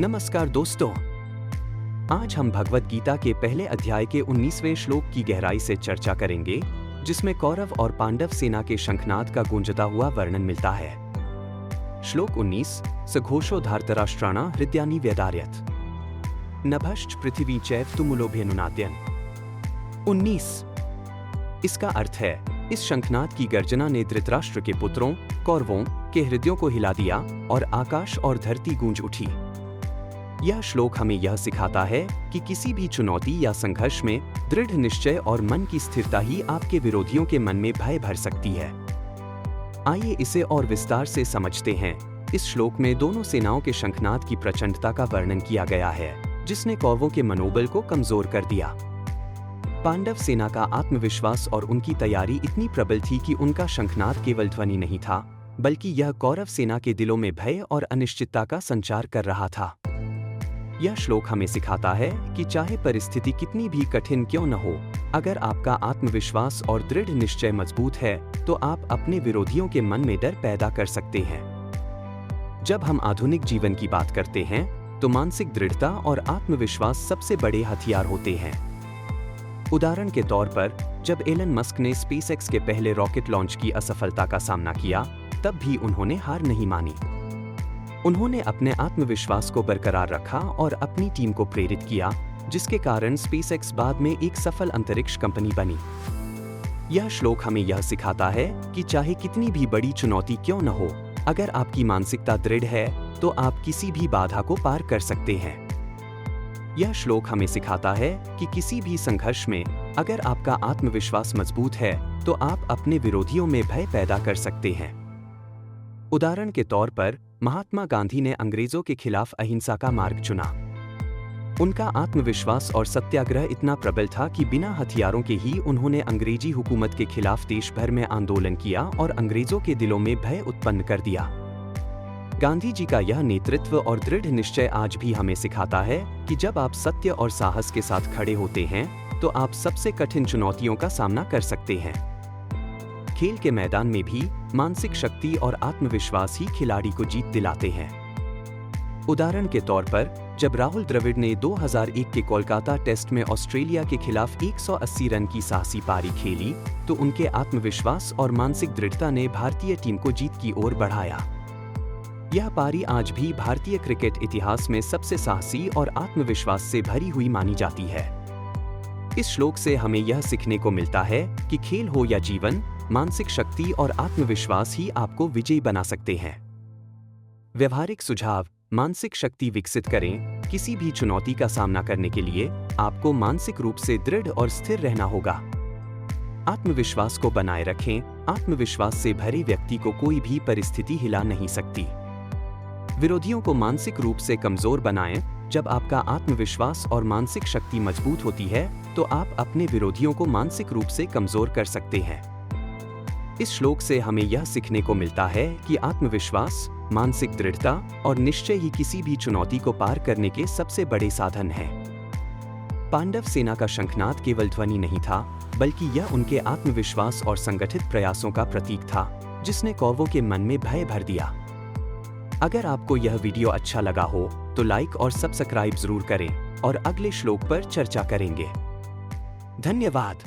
नमस्कार दोस्तों, आज हम भगवद गीता के पहले अध्याय के 19वें श्लोक की गहराई से चर्चा करेंगे, जिसमें कौरव और पांडव सेना के शंखनाद का गूंजता हुआ वर्णन मिलता है। श्लोक 19 सघोषो धार्तराष्ट्राणा हृदयानि व्यदार्यत नभश्च पृथ्वी चैव तुमुलोभ्यनुनाद्यन। 19 इसका अर्थ है, इस शंखनाद की गर्जना ने धृतराष्ट्र के पुत्रों कौरवों के हृदयों को हिला दिया और आकाश और धरती गूंज उठी। यह श्लोक हमें यह सिखाता है कि किसी भी चुनौती या संघर्ष में दृढ़ निश्चय और मन की स्थिरता ही आपके विरोधियों के मन में भय भर सकती है। आइए इसे और विस्तार से समझते हैं। इस श्लोक में दोनों सेनाओं के शंखनाद की प्रचंडता का वर्णन किया गया है, जिसने कौरवों के मनोबल को कमजोर कर दिया। पांडव सेना का आत्मविश्वास और उनकी तैयारी इतनी प्रबल थी कि उनका शंखनाद केवल ध्वनि नहीं था, बल्कि यह कौरव सेना के दिलों में भय और अनिश्चितता का संचार कर रहा था। यह श्लोक हमें सिखाता है कि चाहे परिस्थिति कितनी भी कठिन क्यों न हो, अगर आपका आत्मविश्वास और दृढ़ निश्चय मजबूत है, तो आप अपने विरोधियों के मन में डर पैदा कर सकते हैं। जब हम आधुनिक जीवन की बात करते हैं, तो मानसिक दृढ़ता और आत्मविश्वास सबसे बड़े हथियार होते हैं। उदाहरण के तौर पर, जब एलन मस्क ने स्पेसएक्स के पहले रॉकेट लॉन्च की असफलता का सामना किया, तब भी उन्होंने हार नहीं मानी। उन्होंने अपने आत्मविश्वास को बरकरार रखा और अपनी टीम को प्रेरित किया, जिसके कारण स्पेसएक्स बाद में एक सफल अंतरिक्ष कंपनी बनी। यह श्लोक हमें यह सिखाता है कि चाहे कितनी भी बड़ी चुनौती क्यों न हो, अगर आपकी मानसिकता दृढ़ है, तो आप किसी भी बाधा को पार कर सकते हैं। यह श्लोक हमें सिखाता है कि किसी भी संघर्ष में अगर आपका आत्मविश्वास मजबूत है, तो आप अपने विरोधियों में भय पैदा कर सकते हैं। उदाहरण के तौर पर, महात्मा गांधी ने अंग्रेजों के खिलाफ अहिंसा का मार्ग चुना। उनका आत्मविश्वास और सत्याग्रह इतना प्रबल था कि बिना हथियारों के ही उन्होंने अंग्रेजी हुकूमत के खिलाफ देश भर में आंदोलन किया और अंग्रेजों के दिलों में भय उत्पन्न कर दिया। गांधी जी का यह नेतृत्व और दृढ़ निश्चय आज भी हमें सिखाता है कि जब आप सत्य और साहस के साथ खड़े होते हैं, तो आप सबसे कठिन चुनौतियों का सामना कर सकते हैं। खेल के मैदान में भी मानसिक शक्ति और आत्मविश्वास ही खिलाड़ी को जीत दिलाते हैं। उदाहरण के तौर पर, जब राहुल द्रविड़ ने 2001 के कोलकाता टेस्ट में ऑस्ट्रेलिया के खिलाफ 180 रन की साहसी पारी खेली, तो उनके आत्मविश्वास और मानसिक दृढ़ता ने भारतीय टीम को जीत की ओर बढ़ाया। यह पारी आज भी भारतीय क्रिकेट इतिहास में सबसे साहसी और आत्मविश्वास से भरी हुई मानी जाती है। इस श्लोक से हमें यह सीखने को मिलता है कि खेल हो या जीवन, मानसिक शक्ति और आत्मविश्वास ही आपको विजयी बना सकते हैं। व्यवहारिक सुझाव: मानसिक शक्ति विकसित करें। किसी भी चुनौती का सामना करने के लिए आपको मानसिक रूप से दृढ़ और स्थिर रहना होगा। आत्मविश्वास को बनाए रखें। आत्मविश्वास से भरे व्यक्ति को कोई भी परिस्थिति हिला नहीं सकती। विरोधियों को मानसिक रूप से कमजोर बनाएं। जब आपका आत्मविश्वास और मानसिक शक्ति मजबूत होती है, तो आप अपने विरोधियों को मानसिक रूप से कमजोर कर सकते हैं। इस श्लोक से हमें यह सीखने को मिलता है कि आत्मविश्वास, मानसिक दृढ़ता और निश्चय ही किसी भी चुनौती को पार करने के सबसे बड़े साधन हैं। पांडव सेना का शंखनाद केवल ध्वनि नहीं था, बल्कि यह उनके आत्मविश्वास और संगठित प्रयासों का प्रतीक था, जिसने कौरवों के मन में भय भर दिया। अगर आपको यह वीडियो अच्छा लगा हो, तो लाइक और सब्सक्राइब जरूर करें और अगले श्लोक पर चर्चा करेंगे। धन्यवाद।